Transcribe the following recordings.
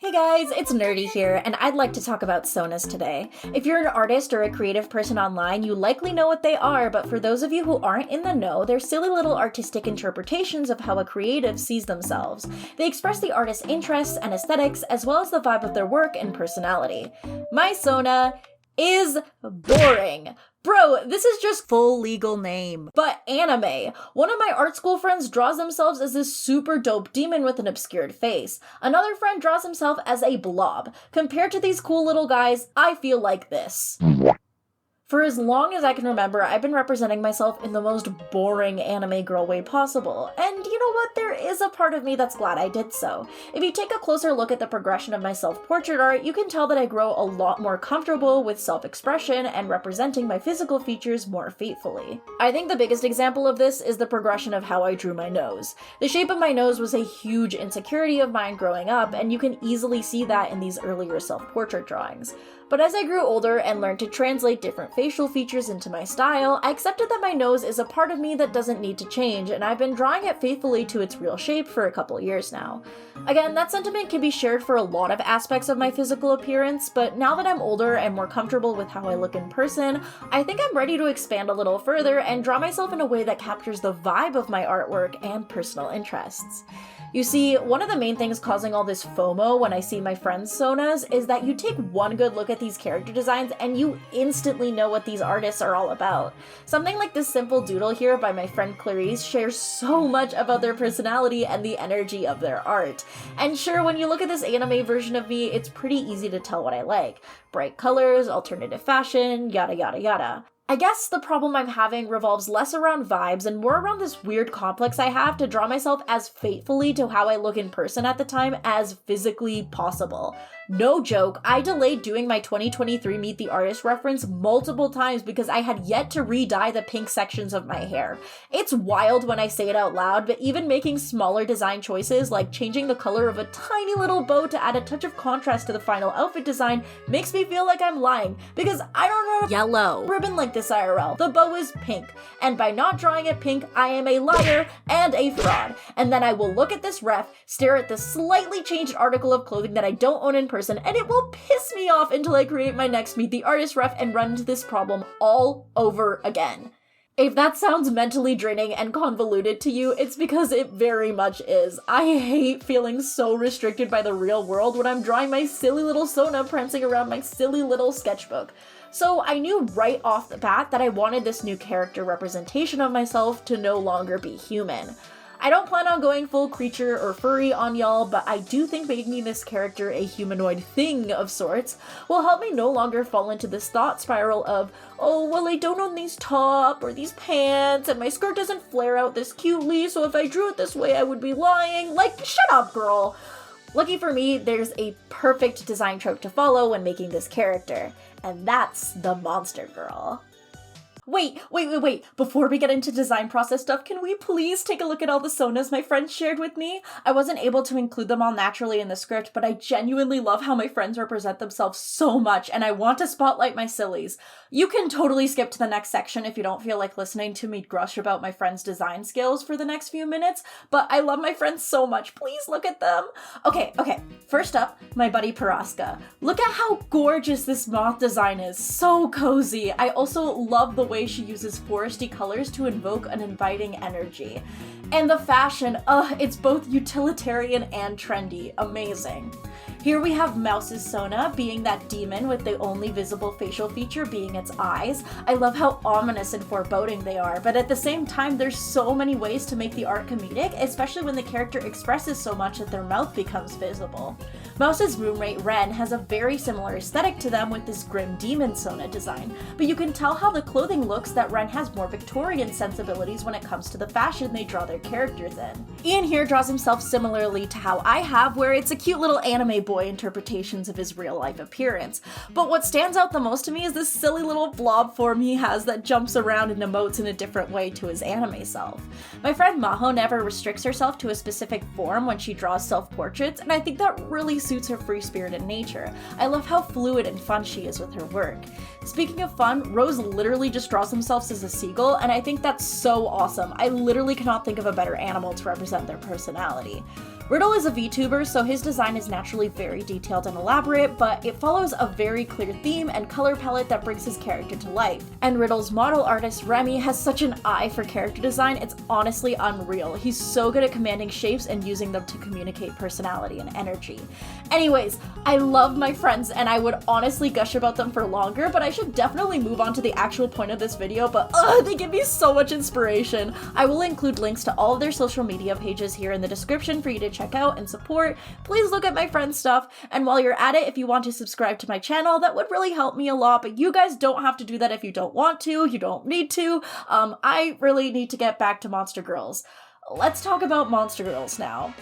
Hey guys, it's Nerdy here, and I'd like to talk about SONAs today. If you're an artist or a creative person online, you likely know what they are, but for those of you who aren't in the know, they're silly little artistic interpretations of how a creative sees themselves. They express the artist's interests and aesthetics, as well as the vibe of their work and personality. My SONA is boring. Bro, this is just full legal name. But anime. One of my art school friends draws themselves as this super dope demon with an obscured face. Another friend draws himself as a blob. Compared to these cool little guys, I feel like this. For as long as I can remember, I've been representing myself in the most boring anime girl way possible. And you know what? There is a part of me that's glad I did so. If you take a closer look at the progression of my self-portrait art, you can tell that I grow a lot more comfortable with self-expression and representing my physical features more faithfully. I think the biggest example of this is the progression of how I drew my nose. The shape of my nose was a huge insecurity of mine growing up, and you can easily see that in these earlier self-portrait drawings. But as I grew older and learned to translate different facial features into my style, I accepted that my nose is a part of me that doesn't need to change, and I've been drawing it faithfully to its real shape for a couple years now. Again, that sentiment can be shared for a lot of aspects of my physical appearance, but now that I'm older and more comfortable with how I look in person, I think I'm ready to expand a little further and draw myself in a way that captures the vibe of my artwork and personal interests. You see, one of the main things causing all this FOMO when I see my friends' SONAs is that you take one good look at these character designs and you instantly know what these artists are all about. Something like this simple doodle here by my friend Clarice shares so much about their personality and the energy of their art. And sure, when you look at this anime version of me, it's pretty easy to tell what I like. Bright colors, alternative fashion, yada yada yada. I guess the problem I'm having revolves less around vibes and more around this weird complex I have to draw myself as faithfully to how I look in person at the time as physically possible. No joke, I delayed doing my 2023 Meet the Artist reference multiple times because I had yet to re-dye the pink sections of my hair. It's wild when I say it out loud, but even making smaller design choices like changing the color of a tiny little bow to add a touch of contrast to the final outfit design makes me feel like I'm lying because I don't know yellow ribbon like this IRL. The bow is pink, and by not drawing it pink, I am a liar and a fraud. And then I will look at this ref, stare at this slightly changed article of clothing that I don't own in person, and it will piss me off until I create my next Meet the Artist ref and run into this problem all over again. If that sounds mentally draining and convoluted to you, it's because it very much is. I hate feeling so restricted by the real world when I'm drawing my silly little SONA prancing around my silly little sketchbook. So I knew right off the bat that I wanted this new character representation of myself to no longer be human. I don't plan on going full creature or furry on y'all, but I do think making this character a humanoid thing of sorts will help me no longer fall into this thought spiral of, oh, well, I don't own these top or these pants, and my skirt doesn't flare out this cutely, so if I drew it this way, I would be lying. Like, shut up, girl! Lucky for me, there's a perfect design trope to follow when making this character, and that's the monster girl. Wait. Before we get into design process stuff, can we please take a look at all the SONAs my friends shared with me? I wasn't able to include them all naturally in the script, but I genuinely love how my friends represent themselves so much, and I want to spotlight my sillies. You can totally skip to the next section if you don't feel like listening to me grush about my friends' design skills for the next few minutes, but I love my friends so much. Please look at them. Okay. First up, my buddy Paraska. Look at how gorgeous this moth design is. So cozy. I also love the way she uses foresty colors to invoke an inviting energy. And the fashion, it's both utilitarian and trendy. Amazing. Here we have Mouse's SONA being that demon with the only visible facial feature being its eyes. I love how ominous and foreboding they are, but at the same time, there's so many ways to make the art comedic, especially when the character expresses so much that their mouth becomes visible. Mouse's roommate Ren has a very similar aesthetic to them with this grim demon SONA design, but you can tell how the clothing looks that Ren has more Victorian sensibilities when it comes to the fashion they draw their characters in. Ian here draws himself similarly to how I have, where it's a cute little anime boy interpretations of his real-life appearance. But what stands out the most to me is this silly little blob form he has that jumps around and emotes in a different way to his anime self. My friend Maho never restricts herself to a specific form when she draws self-portraits, and I think that really suits her free-spirited nature. I love how fluid and fun she is with her work. Speaking of fun, Rose literally just draws themselves as a seagull, and I think that's so awesome. I literally cannot think of a better animal to represent their personality. Riddle is a VTuber, so his design is naturally very detailed and elaborate, but it follows a very clear theme and color palette that brings his character to life. And Riddle's model artist, Remy, has such an eye for character design, it's honestly unreal. He's so good at commanding shapes and using them to communicate personality and energy. Anyways, I love my friends and I would honestly gush about them for longer, but I should definitely move on to the actual point of this video, but they give me so much inspiration. I will include links to all of their social media pages here in the description for you to check out and support. Please look at my friends' stuff, and while you're at it, if you want to subscribe to my channel, that would really help me a lot, but you guys don't have to do that if you don't want to, you don't need to. I really need to get back to Monster Girls. Let's talk about Monster Girls now.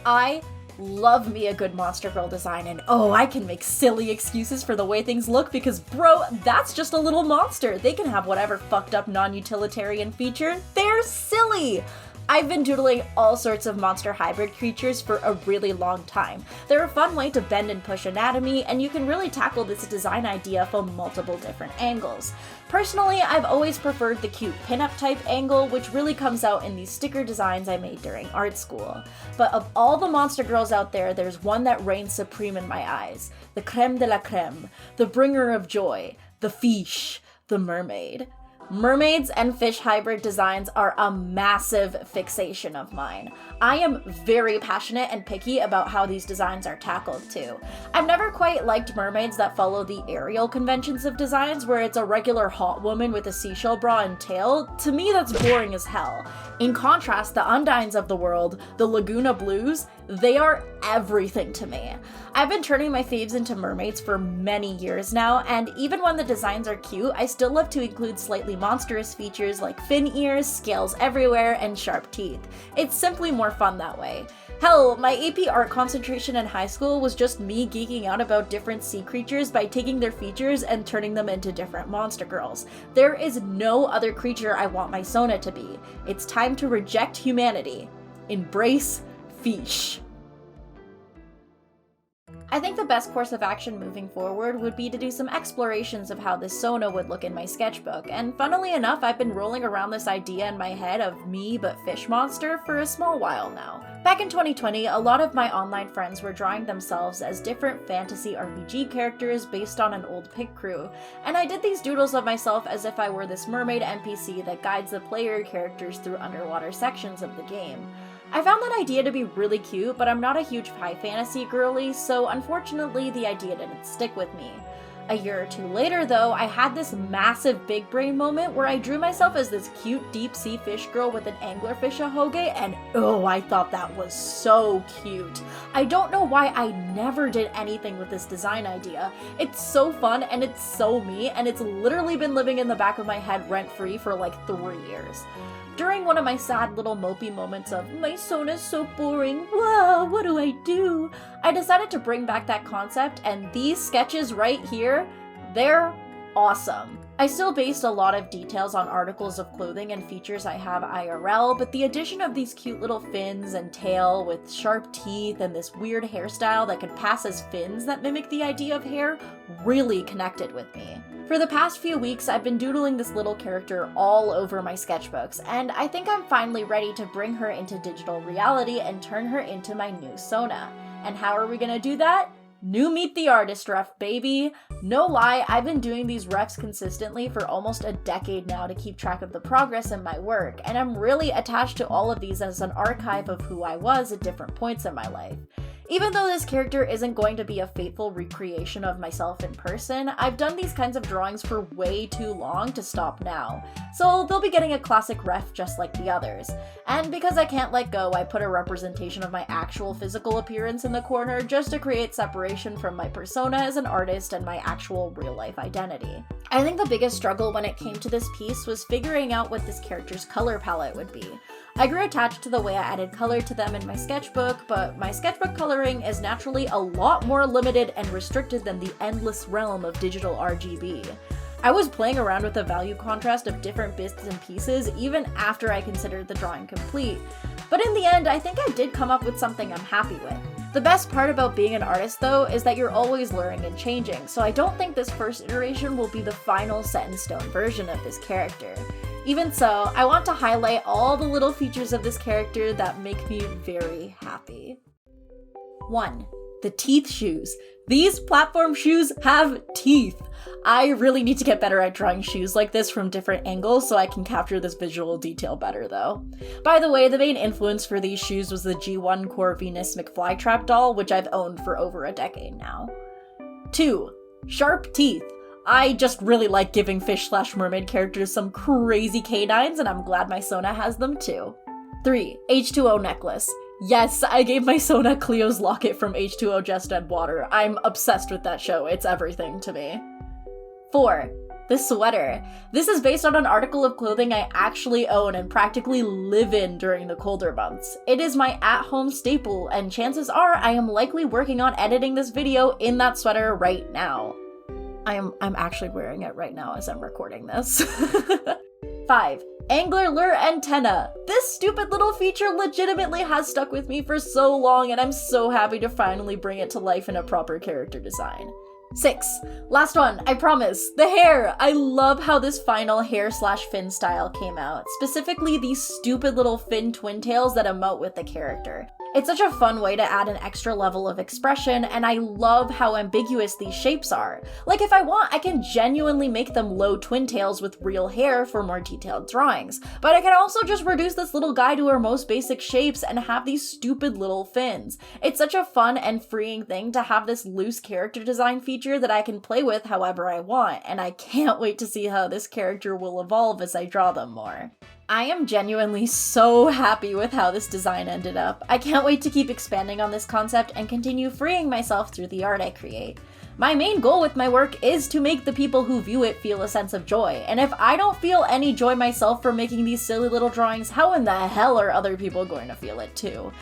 I love me a good Monster Girl design, and I can make silly excuses for the way things look because bro, that's just a little monster. They can have whatever fucked up non-utilitarian feature. They're silly! I've been doodling all sorts of monster hybrid creatures for a really long time. They're a fun way to bend and push anatomy, and you can really tackle this design idea from multiple different angles. Personally, I've always preferred the cute pinup type angle, which really comes out in these sticker designs I made during art school. But of all the monster girls out there, there's one that reigns supreme in my eyes. The creme de la creme, the bringer of joy, the fiche, the mermaid. Mermaids and fish hybrid designs are a massive fixation of mine. I am very passionate and picky about how these designs are tackled too. I've never quite liked mermaids that follow the Ariel conventions of designs where it's a regular hot woman with a seashell bra and tail. To me, that's boring as hell. In contrast, the Undines of the world, the Laguna Blues, they are everything to me. I've been turning my faves into mermaids for many years now, and even when the designs are cute, I still love to include slightly monstrous features like fin ears, scales everywhere, and sharp teeth. It's simply more fun that way. Hell, my AP art concentration in high school was just me geeking out about different sea creatures by taking their features and turning them into different monster girls. There is no other creature I want my SONA to be. It's time to reject humanity. Embrace fiche. I think the best course of action moving forward would be to do some explorations of how this SONA would look in my sketchbook, and funnily enough, I've been rolling around this idea in my head of me but fish monster for a small while now. Back in 2020, a lot of my online friends were drawing themselves as different fantasy RPG characters based on an old pig crew, and I did these doodles of myself as if I were this mermaid NPC that guides the player characters through underwater sections of the game. I found that idea to be really cute, but I'm not a huge high fantasy girly, so unfortunately the idea didn't stick with me. A year or two later though, I had this massive big brain moment where I drew myself as this cute deep sea fish girl with an anglerfish ahoge, and I thought that was so cute. I don't know why I never did anything with this design idea. It's so fun and it's so me, and it's literally been living in the back of my head rent-free for like 3 years. During one of my sad little mopey moments of, my SONA's so boring, whoa, what do I do? I decided to bring back that concept, and these sketches right here, they're awesome. I still based a lot of details on articles of clothing and features I have IRL, but the addition of these cute little fins and tail with sharp teeth and this weird hairstyle that could pass as fins that mimic the idea of hair really connected with me. For the past few weeks, I've been doodling this little character all over my sketchbooks, and I think I'm finally ready to bring her into digital reality and turn her into my new SONA. And how are we gonna do that? New Meet the Artist ref, baby! No lie, I've been doing these refs consistently for almost a decade now to keep track of the progress in my work, and I'm really attached to all of these as an archive of who I was at different points in my life. Even though this character isn't going to be a faithful recreation of myself in person, I've done these kinds of drawings for way too long to stop now, so they'll be getting a classic ref just like the others. And because I can't let go, I put a representation of my actual physical appearance in the corner just to create separation from my persona as an artist and my actual real-life identity. I think the biggest struggle when it came to this piece was figuring out what this character's color palette would be. I grew attached to the way I added color to them in my sketchbook, but my sketchbook coloring is naturally a lot more limited and restricted than the endless realm of digital RGB. I was playing around with the value contrast of different bits and pieces even after I considered the drawing complete, but in the end I think I did come up with something I'm happy with. The best part about being an artist though is that you're always learning and changing, so I don't think this first iteration will be the final set-in-stone version of this character. Even so, I want to highlight all the little features of this character that make me very happy. 1. The teeth shoes. These platform shoes have teeth. I really need to get better at drawing shoes like this from different angles so I can capture this visual detail better though. By the way, the main influence for these shoes was the G1 Core Venus McFlytrap doll, which I've owned for over a decade now. 2. Sharp teeth. I just really like giving fish/mermaid characters some crazy canines, and I'm glad my SONA has them too. 3. H2O necklace. Yes, I gave my SONA Cleo's locket from H2O Just Dead Water. I'm obsessed with that show, it's everything to me. 4. The sweater. This is based on an article of clothing I actually own and practically live in during the colder months. It is my at-home staple, and chances are I am likely working on editing this video in that sweater right now. I'm actually wearing it right now as I'm recording this. 5. Angler lure antenna. This stupid little feature legitimately has stuck with me for so long, and I'm so happy to finally bring it to life in a proper character design. 6. Last one, I promise. The hair! I love how this final hair/fin style came out, specifically these stupid little fin twin tails that emote with the character. It's such a fun way to add an extra level of expression, and I love how ambiguous these shapes are. Like, if I want, I can genuinely make them low twin tails with real hair for more detailed drawings, but I can also just reduce this little guy to our most basic shapes and have these stupid little fins. It's such a fun and freeing thing to have this loose character design feature that I can play with however I want, and I can't wait to see how this character will evolve as I draw them more. I am genuinely so happy with how this design ended up. I can't wait to keep expanding on this concept and continue freeing myself through the art I create. My main goal with my work is to make the people who view it feel a sense of joy, and if I don't feel any joy myself from making these silly little drawings, how in the hell are other people going to feel it too?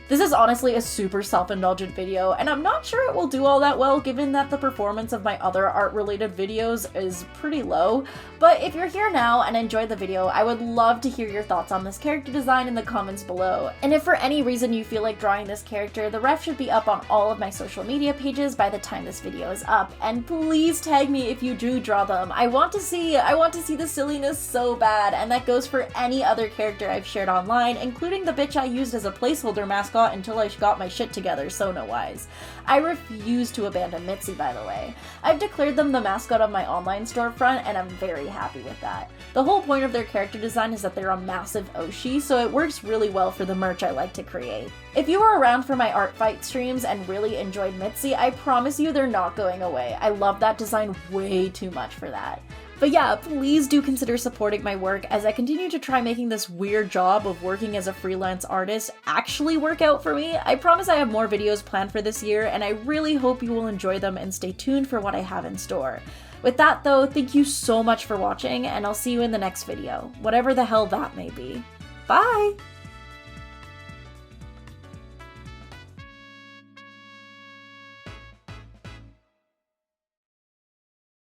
This is honestly a super self-indulgent video, and I'm not sure it will do all that well given that the performance of my other art-related videos is pretty low, but if you're here now and enjoyed the video, I would love to hear your thoughts on this character design in the comments below. And if for any reason you feel like drawing this character, the ref should be up on all of my social media pages by the time this video is up, and please tag me if you do draw them. I want to see the silliness so bad, and that goes for any other character I've shared online, including the bitch I used as a placeholder mascot until I got my shit together SONA-wise. I refuse to abandon Mitzi, by the way. I've declared them the mascot of my online storefront, and I'm very happy with that. The whole point of their character design is that they're a massive Oshi, so it works really well for the merch I like to create. If you were around for my art fight streams and really enjoyed Mitzi, I promise you they're not going away. I love that design way too much for that. But yeah, please do consider supporting my work as I continue to try making this weird job of working as a freelance artist actually work out for me. I promise I have more videos planned for this year, and I really hope you will enjoy them and stay tuned for what I have in store. With that though, thank you so much for watching, and I'll see you in the next video, whatever the hell that may be. Bye!